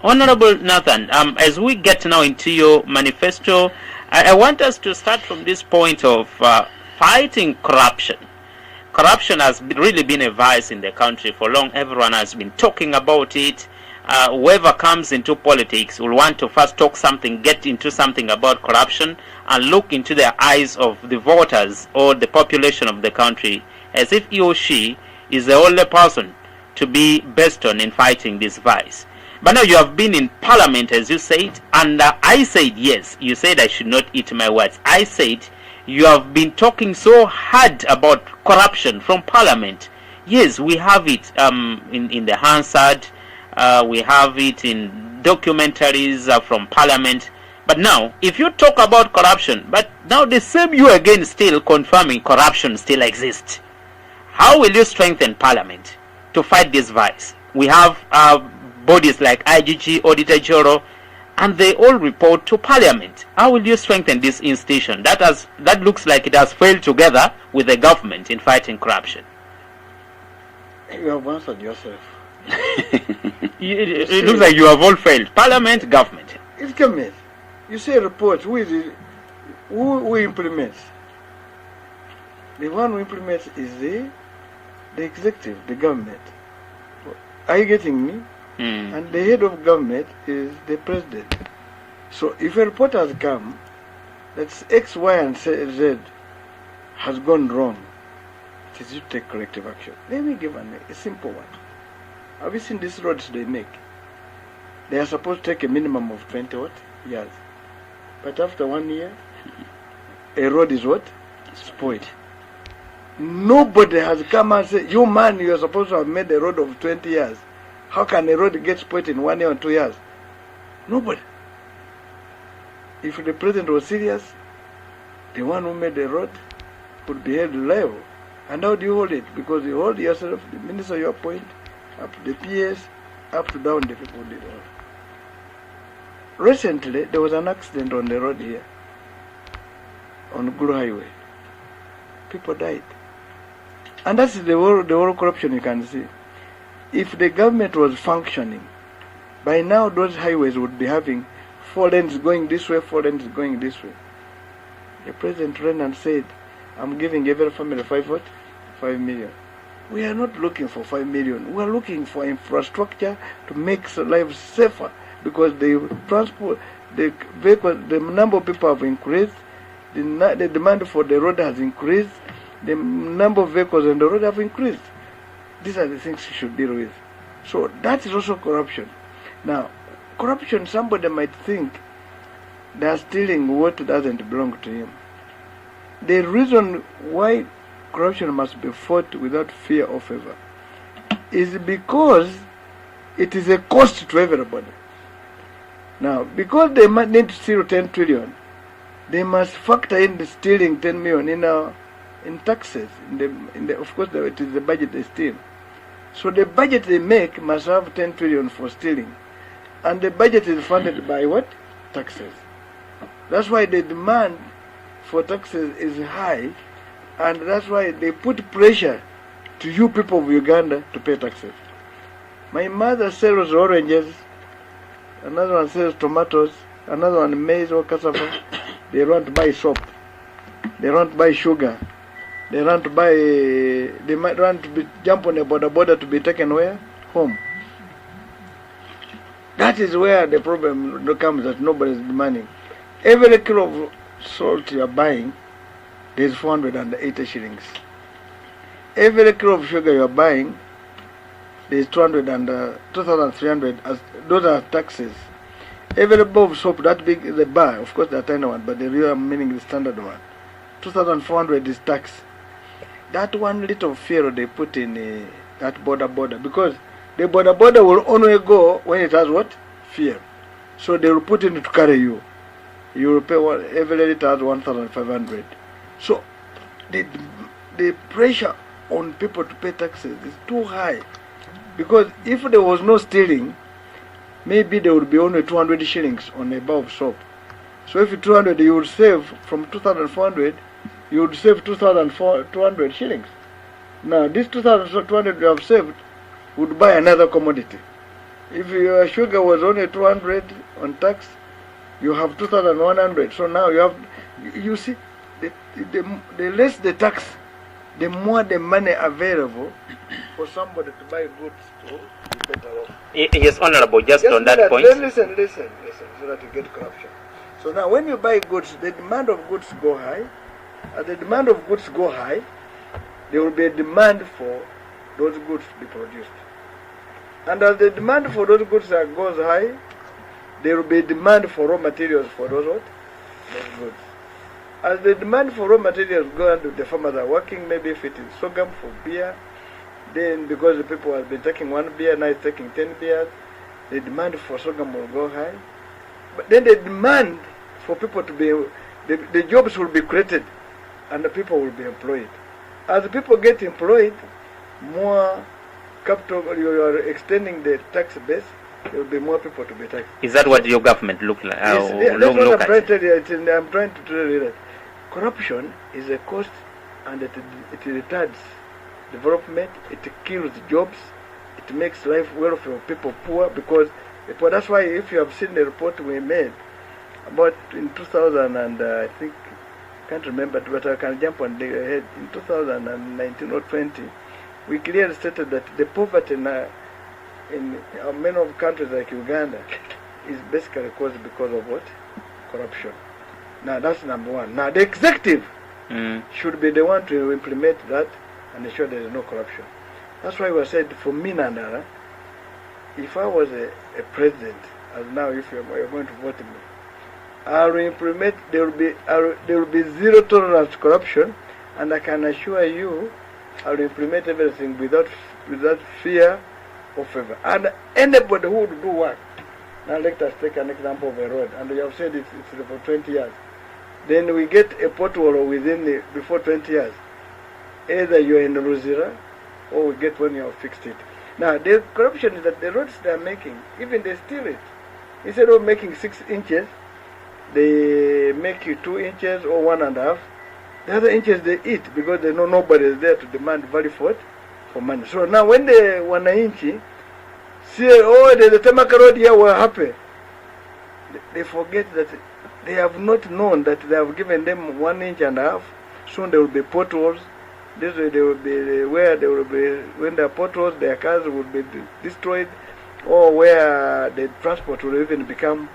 Honorable Nathan, as we get now into your manifesto, I want us to start from this point of fighting corruption. Corruption has really been a vice in the country for long. Everyone has been talking about it. Whoever comes into politics will want to first talk something, get into something about corruption, and look into the eyes of the voters or the population of the country as if he or she is the only person to be based on in fighting this vice. But now you have been in parliament, as you said, and I said yes. You said I should not eat my words. I said you have been talking so hard about corruption from parliament. Yes, we have it in the Hansard. We have it in documentaries from parliament. But now, if you talk about corruption, but now the same you again still confirming corruption still exists, how will you strengthen parliament to fight this vice? We have bodies like IGG, Auditor General, and they all report to parliament. How will you strengthen this institution that looks like it has failed together with the government in fighting corruption? You have answered yourself. It looks like you have all failed. Parliament, government. It's government. You say report. Who is it? Who implements? The one who implements is the executive, the government. Are you getting me? And the head of government is the president. So if a report has come that X, Y, and Z has gone wrong, it is you take corrective action. Let me give a simple one. Have you seen these roads they make? They are supposed to take a minimum of 20 years. But after 1 year, a road is what? Spoiled. Nobody has come and said, you man, you are supposed to have made a road of 20 years. How can a road get spoiled in 1 year or 2 years? Nobody. If the president was serious, the one who made the road would be held liable. And how do you hold it? Because you hold yourself, the minister you appoint, up to the PS, up to down the people did all. Recently, there was an accident on the road here, on Guru Highway. People died. And that's the whole corruption you can see. If the government was functioning, by now those highways would be having 4 lanes going this way, 4 lanes going this way. The president ran and said, I'm giving every family 5 million. We are not looking for 5 million. We are looking for infrastructure to make lives safer, because the transport, the vehicles, the number of people have increased, the demand for the road has increased, the number of vehicles on the road have increased. These are the things you should deal with. So that is also corruption. Now, corruption, somebody might think they are stealing what doesn't belong to him. The reason why corruption must be fought without fear or favor is because it is a cost to everybody. Now, because they might need to steal 10 trillion, they must factor in the stealing 10 million in taxes. Of course, it is the budget they steal. So the budget they make must have 10 trillion for stealing. And the budget is funded by what? Taxes. That's why the demand for taxes is high, and that's why they put pressure to you people of Uganda to pay taxes. My mother sells oranges, another one sells tomatoes, another one maize or cassava. They want to buy soap. They want to buy sugar. They want to buy, they might want to jump on a border to be taken where? Home. That is where the problem comes, that nobody is demanding. Every kilo of salt you are buying, there is 480 shillings. Every kilo of sugar you are buying, there is 2,300. Those are taxes. Every bowl of soap, that big is a bar, of course the tiny one, but the real meaning is standard one. 2,400 is tax. That 1 liter of fuel they put in that border, because the border will only go when it has what? Fuel. So they will put in to carry you. You will pay every liter has 1,500. So the pressure on people to pay taxes is too high. Because if there was no stealing, maybe there would be only 200 shillings on a bar of soap. So if 200, you would save from 2,400, you would save 2,200 shillings. Now, this 2,200 you have saved would buy another commodity. If your sugar was only 200 on tax, you have 2,100. So now you have, you see, the less the tax, the more the money available for somebody to buy goods to be better off. Yes, Honorable, just on that point. Listen, so that you get corruption. So now when you buy goods, the demand of goods go high. As the demand of goods go high, there will be a demand for those goods to be produced. And as the demand for those goods goes high, there will be a demand for raw materials for those goods. As the demand for raw materials go on, the farmers are working, maybe if it is sorghum for beer, then because the people have been taking one beer, now it's taking 10 beers, the demand for sorghum will go high. But then the demand for people to be, the jobs will be created and the people will be employed. As the people get employed, more capital, you are extending the tax base, there will be more people to be taxed. Is that what your government look like? Yes, that's what I'm trying to tell you. I'm trying to tell you that corruption is a cost and it retards development, it kills jobs, it makes life welfare of people poor because that's why if you have seen the report we made about in 2000 and I think, can't remember, but I can jump on the head, in 2019 or 20, we clearly stated that the poverty in many of countries like Uganda is basically caused because of what? Corruption. Now that's number one. Now the executive should be the one to implement that and ensure there is no corruption. That's why we said for me, Nandala, if I was a president, as now if you're going to vote me, I will implement, there will be zero tolerance to corruption, and I can assure you I will implement everything without fear or favor. And anybody who would do work, now let us take an example of a road, and we have said it's for 20 years. Then we get a pothole before 20 years. Either you're in Ruzira, or we get when you have fixed it. Now, the corruption is that the roads they are making, even they steal it. Instead of making 6 inches, they make you 2 inches or 1.5. The other inches they eat because they know nobody is there to demand value for money. So now when they 1 inch, see, oh, there's a Tamaka road here, we're happy. They forget that they have not known that they have given them 1.5 inches. Soon there will be potholes. This way they will be where they will be, when there are potholes, their cars will be destroyed, or where the transport will even become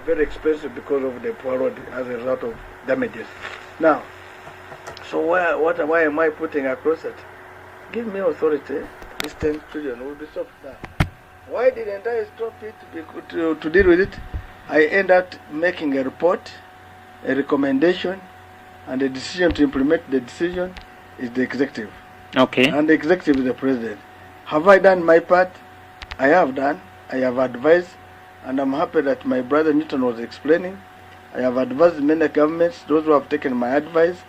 very expensive because of the poor road as a result of damages. Now, so why am I putting across it? Give me authority, this 10 trillion will be stopped now. Why didn't I stop it to deal with it? I end up making a report, a recommendation, and the decision to implement the decision is the executive. Okay. And the executive is the president. Have I done my part? I have done. I have advised, and I'm happy that my brother Newton was explaining. I have advised many governments, those who have taken my advice,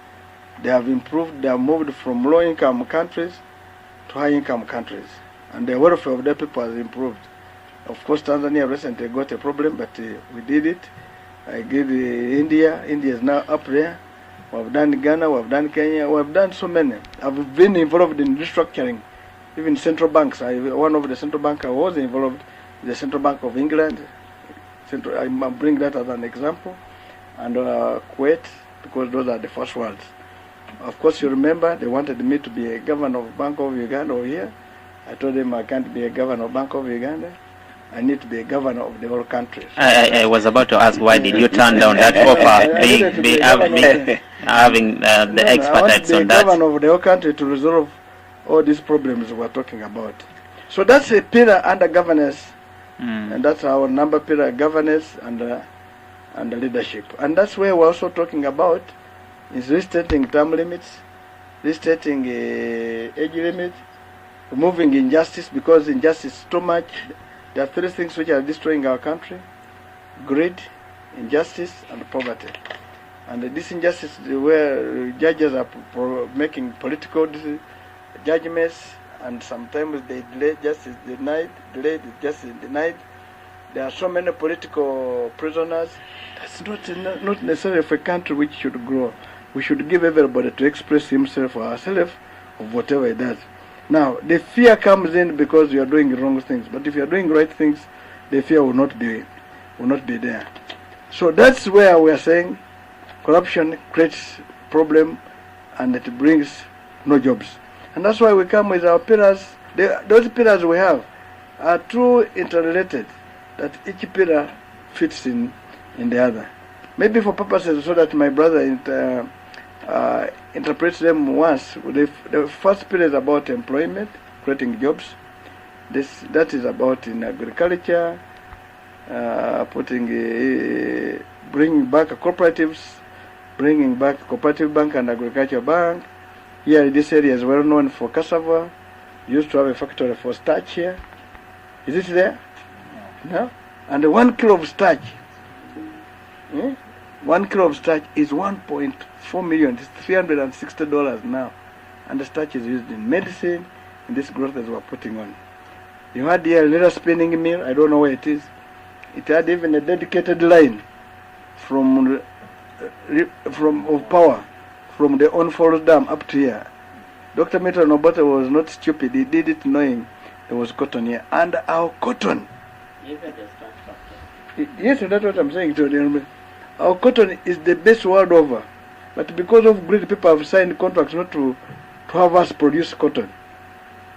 they have improved, they have moved from low-income countries to high-income countries. And the welfare of their people has improved. Of course, Tanzania recently got a problem, but we did it. I gave India. India is now up there. We have done Ghana, we have done Kenya, we have done so many. I've been involved in restructuring, even central banks. One of the central banks I was involved in the Central Bank of England. I bring that as an example. And Kuwait, because those are the first worlds. Of course, you remember, they wanted me to be a governor of Bank of Uganda over here. I told them I can't be a governor of Bank of Uganda. I need to be a governor of the whole country. I was about to ask, why did you turn down that offer, having the expertise on that? I want to be a governor of the whole country to resolve all these problems we're talking about. So that's a pillar under governance, and that's our number pillar, governance and the leadership. And that's where we're also talking about is restating term limits, restating age limit, removing injustice, because injustice is too much. There are 3 things which are destroying our country: greed, injustice, and poverty. And this injustice is where judges are making political judgments, and sometimes they delay justice denied, delayed justice denied. There are so many political prisoners. That's not necessarily for a country which should grow. We should give everybody to express himself or herself of whatever he does. Now, the fear comes in because you are doing wrong things. But if you are doing right things, the fear will not be there. So that's where we are saying corruption creates problem and it brings no jobs. And that's why we come with our pillars. Those pillars we have are too interrelated that each pillar fits in the other. Maybe for purposes so that my brother interprets them once. The first pillar is about employment, creating jobs. That is about in agriculture, bringing back cooperatives, bringing back cooperative bank and agriculture bank. Here, this area is well known for cassava. Used to have a factory for starch here. Is it there? No. And 1 kilo of starch. 1 kilo of starch is 1.4 million. It's $360 now. And the starch is used in medicine, in this growth that we're putting on. You had here a little spinning mill. I don't know where it is. It had even a dedicated line of power from the Onfalls Dam up to here. Dr. Milton Obote was not stupid. He did it knowing there was cotton here. And our cotton. Yes, that's what I'm saying to you. Our cotton is the best world over. But because of greed, people have signed contracts not to have us produce cotton.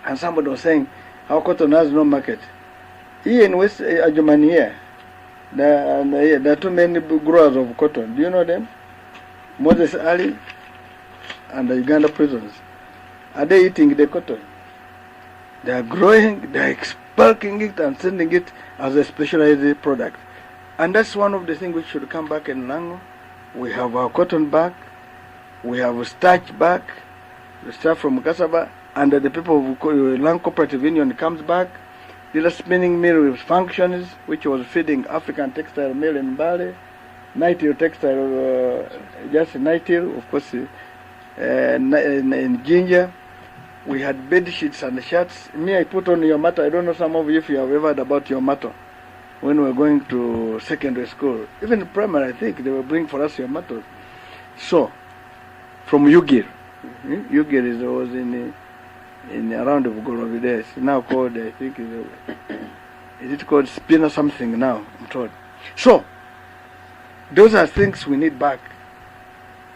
And somebody was saying our cotton has no market. Here in West Germany here, there are too many growers of cotton. Do you know them? Moses Ali and the Uganda prisons. Are they eating the cotton? They are growing, they are expulking it and sending it as a specialized product. And that's one of the things which should come back in Lango. We have our cotton back, we have starch back, the stuff from cassava, and the people of Lango Cooperative Union comes back. The spinning mill with functions, which was feeding African textile mill in Bali, Nightil textile, just Nightil, of course, in Ginger. We had bed sheets and shirts. Me, I put on Yomato. I don't know some of you if you have ever heard about Yomato. When we were going to secondary school, even primary, I think, they were bringing for us Yomatos. So, from Ugir. Ugir was in around Bugorovi there. It's now called, I think, is it called Spin or something now, I'm told. So, those are things we need back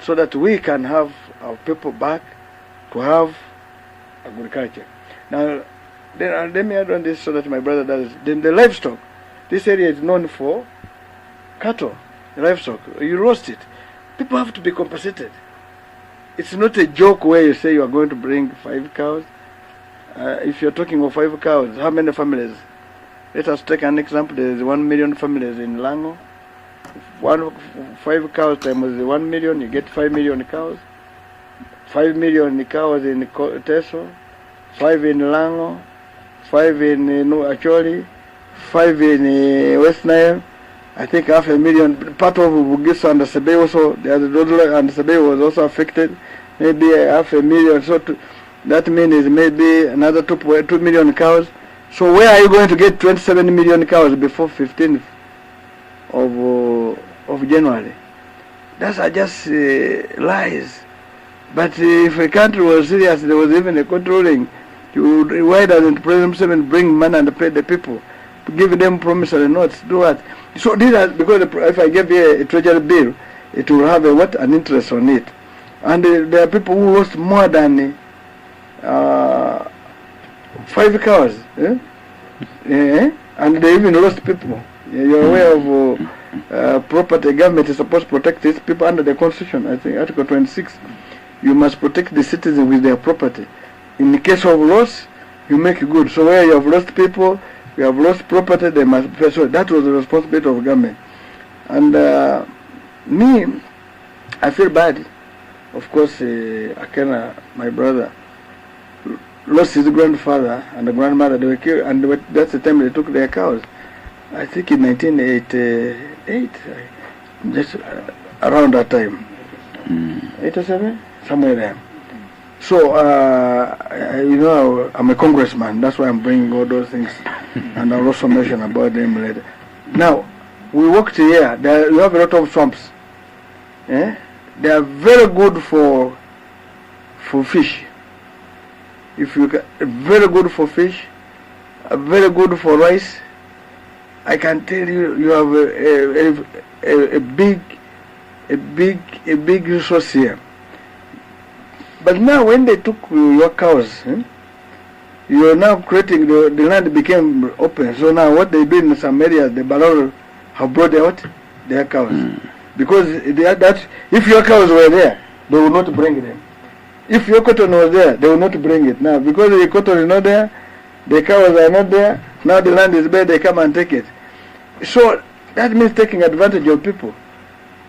so that we can have our people back to have agriculture. Now, then, let me add on this so that my brother does. Then the livestock. This area is known for cattle, livestock. You roast it. People have to be compensated. It's not a joke where you say you are going to bring 5 cows. If you're talking of 5 cows, how many families? Let us take an example. There is 1 million families in Lango. 5 cows times 1 million, you get 5 million cows. 5 million cows in Teso, 5 in Lango, 5 in Acholi, 5 in West Nile. I think 500,000. Part of Bugiso and Sebe also, the other Dodolo and Sebe was also affected. Maybe 500,000. So that means maybe another 2 million cows. So where are you going to get 27 million cows before 15th of January? Those are just lies. But if a country was serious, there was even a controlling. Why doesn't President Museveni bring money and pay the people? Give them promissory notes, do what? So these are, because if I give you a treasury bill, it will have an interest on it. And there are people who lost more than 5 cows. And they even lost people. You're aware of property. Government is supposed to protect its people under the Constitution. I think Article 26. You must protect the citizens with their property. In the case of loss, you make good. So where you have lost people, you have lost property, they must pay. So that was the responsibility of government. And me, I feel bad. Of course, Akena, my brother, lost his grandfather and the grandmother. They were killed, and that's the time they took their cows. I think in 1988, just around that time. 87? Somewhere there. So, I'm a congressman. That's why I'm bringing all those things. And I'll also mention about them later. Now, we worked here. We have a lot of swamps. They are very good for fish. if you can, very good for fish, very good for rice. I can tell you, you have a big resource here. But now when they took your cows, you are now creating, the land became open. So now what they do in some areas, the Balor have brought out their cows. Because if your cows were there, they will not bring them. If your cotton was there, they will not bring it. Now, because the cotton is not there, the cows are not there, now the land is bare, they come and take it. So that means taking advantage of people.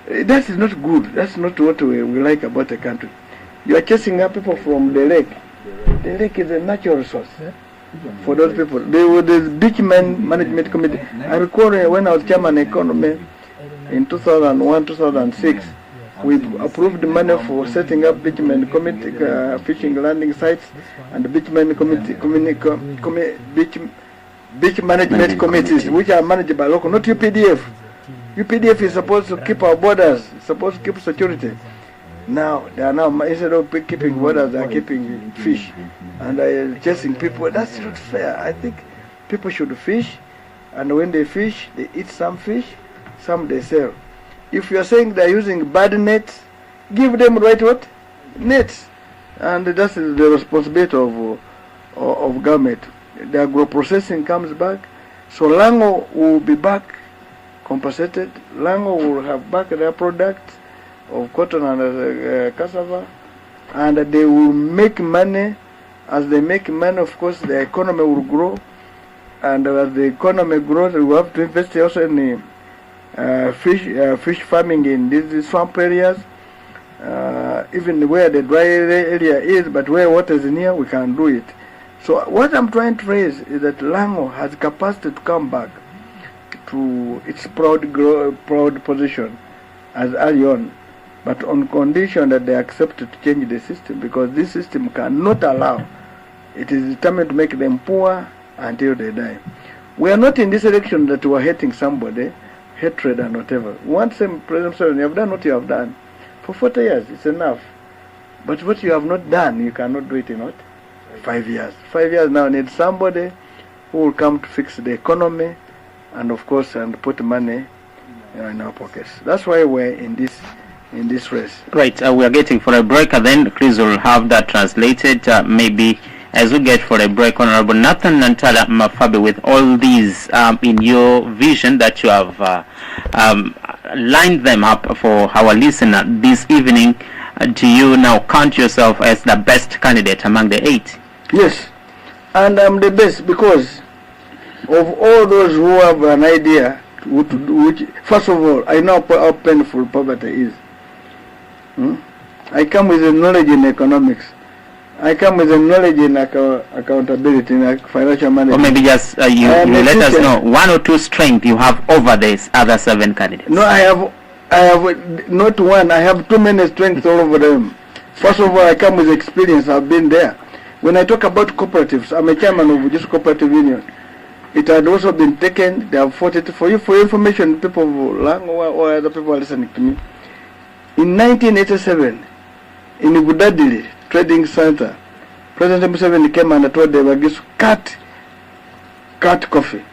That is not good. That's not what we like about the country. You are chasing up people from the lake. The lake is a natural resource for those people. There was this beach management committee. I recall when I was chairman economy in 2001, 2006, we approved money for setting up beach committee, fishing landing sites, and the beach beach management committees, which are managed by local, not UPDF. UPDF is supposed to keep our borders, supposed to keep security. Now they are now, instead of keeping borders, they are keeping fish, and they are chasing people. That's not fair. I think people should fish, and when they fish, they eat some fish, some they sell. If you are saying they are using bad nets, give them right what? Nets. And that's the responsibility of government. The agro-processing comes back, so Lango will be back compensated. Lango will have back their products of cotton and cassava, and they will make money. As they make money, of course, the economy will grow, and as the economy grows, we have to invest also in fish farming in these swamp areas, even where the dry area is, but where water is near, we can do it. So what I'm trying to raise is that Lango has capacity to come back to its proud position as early on, but on condition that they accept to change the system, because this system cannot allow. It is determined to make them poor until they die. We are not in this election that we are hating somebody, hatred and whatever. Once President Museveni, you have done what you have done. For 40 years, it's enough. But what you have not done, you cannot do it in what? 5 years. 5 years now need somebody who will come to fix the economy, and of course, and put money in our pockets. That's why we're in this race. Right, we are getting for a break, and then Chris will have that translated. Maybe as we get for a break, Honorable Nathan Nandala Mafabi, with all these in your vision that you have lined them up for our listener this evening, do you now count yourself as the best candidate among the 8? Yes, and I'm the best because of all those who have an idea which first of all, I know how painful poverty is. I come with a knowledge in economics. I come with a knowledge in accountability, in financial management. Or maybe just you let us know 1 or 2 strengths you have over these other 7 candidates. No, I have not one. I have too many strengths all over them. First of all, I come with experience. I've been there. When I talk about cooperatives, I'm a chairman of this cooperative union. It had also been taken. They have fought it for you. For information, people of Lang or other people are listening to me. In 1987, in Budadili Trading Center, President Museveni came and told them to cut coffee.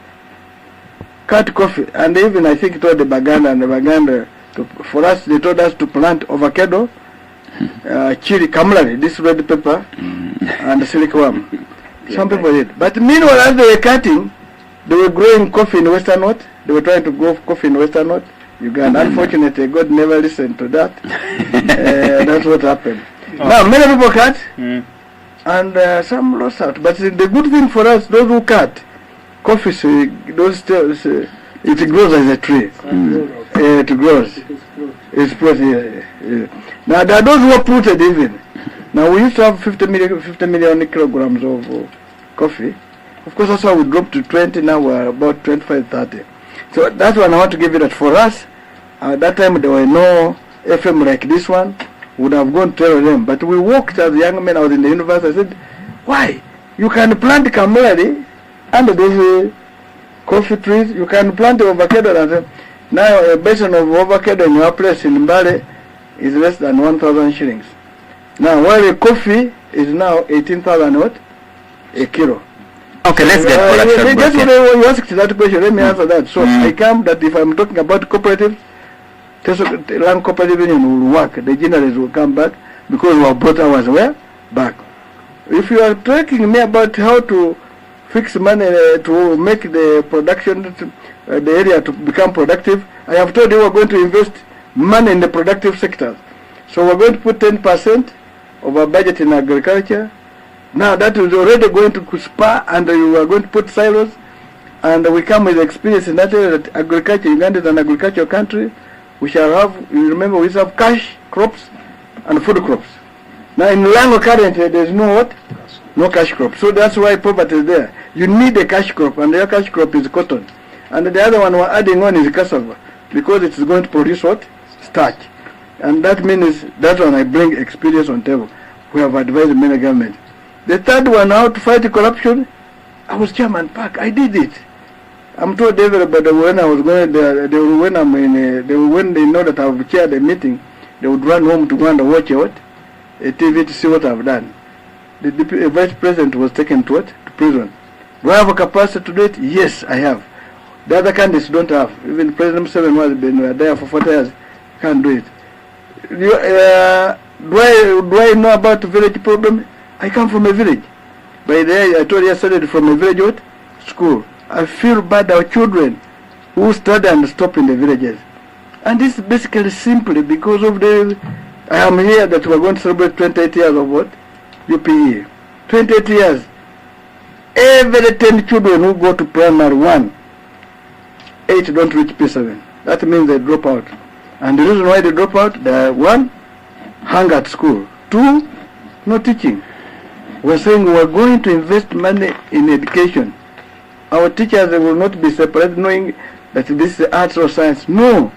Cut coffee. And even I think told the Baganda, for us, they told us to plant avocado, chili kamlari, this red pepper, and silkworm. Some people did. But meanwhile, as they were cutting, they were growing coffee in Western North. They were trying to grow coffee in Western North, Uganda. Unfortunately, God never listened to that. That's what happened. Now, many people cut, and some lost out. But the good thing for us, those who cut, coffee, it grows as a tree. It grows. It's protein. Now, there are those who are fruited even. Now, we used to have 50 million kilograms of coffee. Of course, that's why we dropped to 20. Now we're about 25, 30. So that's why I want to give you that for us. At that time, there were no FM like this one. Would have gone to tell them. But we walked as young men. I was in the university. I said, why? You can plant camellia under those coffee trees. You can plant avocado. And now a basin of avocado in your place in Mbale is less than 1,000 shillings. Now, while a coffee is now 18,000 what? a kilo. Okay, let's get production. That's what you asked that question. Let me answer that. So I come that if I'm talking about cooperatives, land cooperative union will work. The generals will come back because we have brought ours where? Back. If you are talking me about how to fix money to make the production, the area to become productive, I have told you we're going to invest money in the productive sectors. So we're going to put 10% of our budget in agriculture. Now that is already going to spur, and you are going to put silos, and we come with experience in that area that agriculture, Uganda is an agricultural country. We shall have, you remember, we have cash crops and food crops. Now in Lango currently there is no what? No cash crop. So that's why poverty is there. You need a cash crop, and your cash crop is cotton. And the other one we're adding on is cassava, because it is going to produce what? Starch. And that means that one I bring experience on table. We have advised many governments. The third one, how to fight corruption, I was Chairman Park. I did it. I'm told everybody when I was going there, when they know that I've chaired a meeting, they would run home to go and watch a TV to see what I've done. The vice president was taken to what? To prison. Do I have a capacity to do it? Yes, I have. The other candidates don't have. Even President Museveni has been there for 40 years. Can't do it. Do I know about the village problem? I come from a village. By the way, I told you I studied from a village what? School. I feel bad our children who study and stop in the villages. And this is basically simply because of I am here that we're going to celebrate 28 years of what? UPE. 28 years. Every 10 children who go to primary 1, 8 don't reach P7. That means they drop out. And the reason why they drop out, they are 1, hang at school. 2, no teaching. We're saying we're going to invest money in education. Our teachers will not be separated knowing that this is arts or science. No.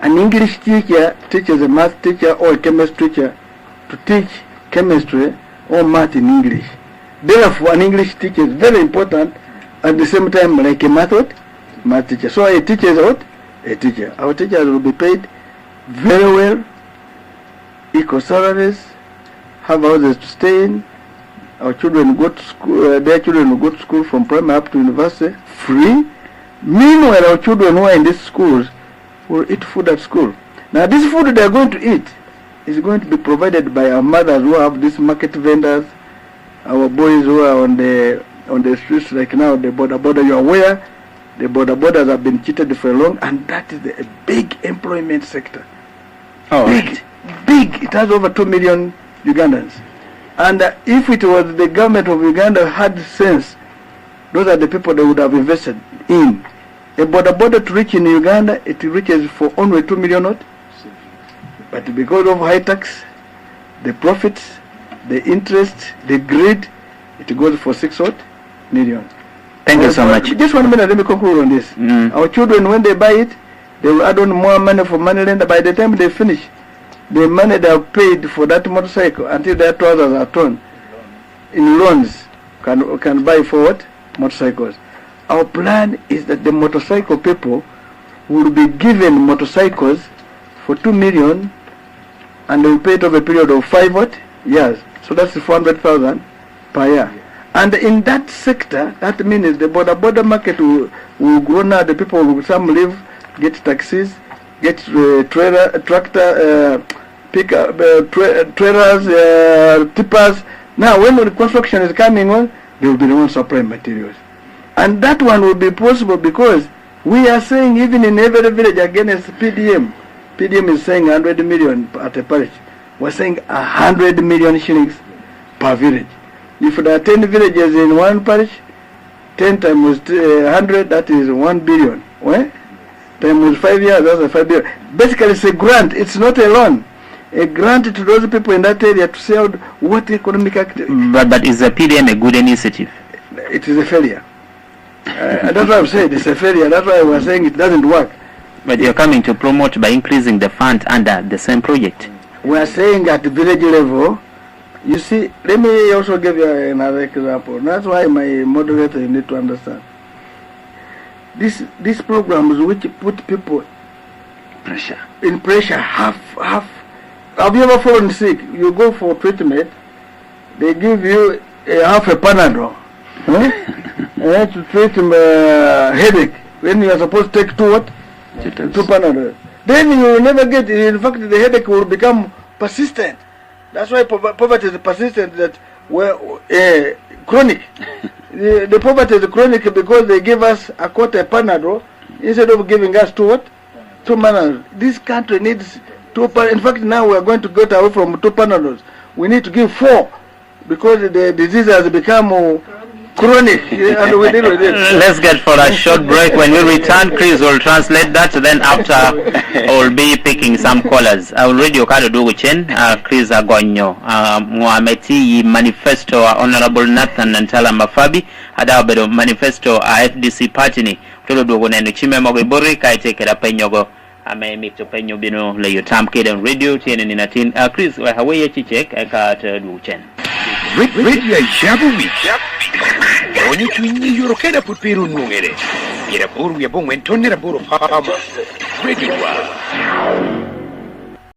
An English teacher teaches a math teacher or a chemistry teacher to teach chemistry or math in English. Therefore, an English teacher is very important at the same time like a math teacher. So a teacher is what? A teacher. Our teachers will be paid very well, equal salaries, have houses to stay in. Our children go to school, their children will go to school from primary up to university free. Meanwhile, our children who are in these schools will eat food at school. Now, this food they are going to eat is going to be provided by our mothers who have these market vendors, our boys who are on the streets like now, the border. You are aware the borders have been cheated for long, and that is a big employment sector. Oh, big. It has over 2 million Ugandans. And if it was the government of Uganda had sense, those are the people they would have invested in. A border to reach in Uganda, it reaches for only 2 million not. But because of high tax, the profits, the interest, the greed, it goes for 6 million. Thank you so much. Just 1 minute, let me conclude on this. Our children, when they buy it, they will add on more money for money lender. By the time they finish, the money they have paid for that motorcycle until their trousers are torn in loans can buy for what? Motorcycles. Our plan is that the motorcycle people will be given motorcycles for 2 million, and they will pay it over a period of 5 years. So that's 400,000 per year. And in that sector, that means the border market will grow now. The people will some live, get taxis, get tractor, pickup, trailers, tippers. Now, when the construction is coming on, they will be the ones supplying materials. And that one will be possible because we are saying even in every village against PDM. PDM is saying 100 million at a parish. We're saying 100 million shillings per village. If there are 10 villages in one parish, 10 times 100, that is 1 billion. Right? Times 5 years, that's a 5 billion. Basically, it's a grant. It's not a loan. A grant to those people in that area to say what economic activity. But is the PDM a good initiative? It is a failure. That's why I've said it's a failure. That's why we're saying it doesn't work. But you're coming to promote by increasing the fund under the same project. We're saying at the village level, you see, let me also give you another example. That's why my moderator, you need to understand. These programs which put people in pressure, have you ever fallen sick? You go for treatment, they give you half a Panadol to treat headache when you are supposed to take 2 what? 2 Panadol. Then you will never get it. In fact, the headache will become persistent. That's why poverty is persistent, that chronic. The poverty is chronic because they give us a quarter Panadol instead of giving us 2 what? 2 Panadols. This country needs 2 Panadols. In fact, now we are going to get away from 2 Panadols. We need to give 4 because the disease has become chronic, and we deal with it. Let's get for a short break. When we return, Chris will translate that. Then after, we'll be picking some callers. I will read your card do whichen. Chris Agonyo, Muhameti Manifesto, Honorable Nathan Nandala Mafabi, Adabedo Manifesto, FDC party ni. Tolo do gona no chime mogibori kai take it penyogo. Ame mi to penyo bino le yotam keden radio tiene ni natin. Chris, wa hawe check eka do whichen. Radio Shabu Onye twinyi yorokera pupiru nungere. Ira buru ya bongo entonera buru pama. Radio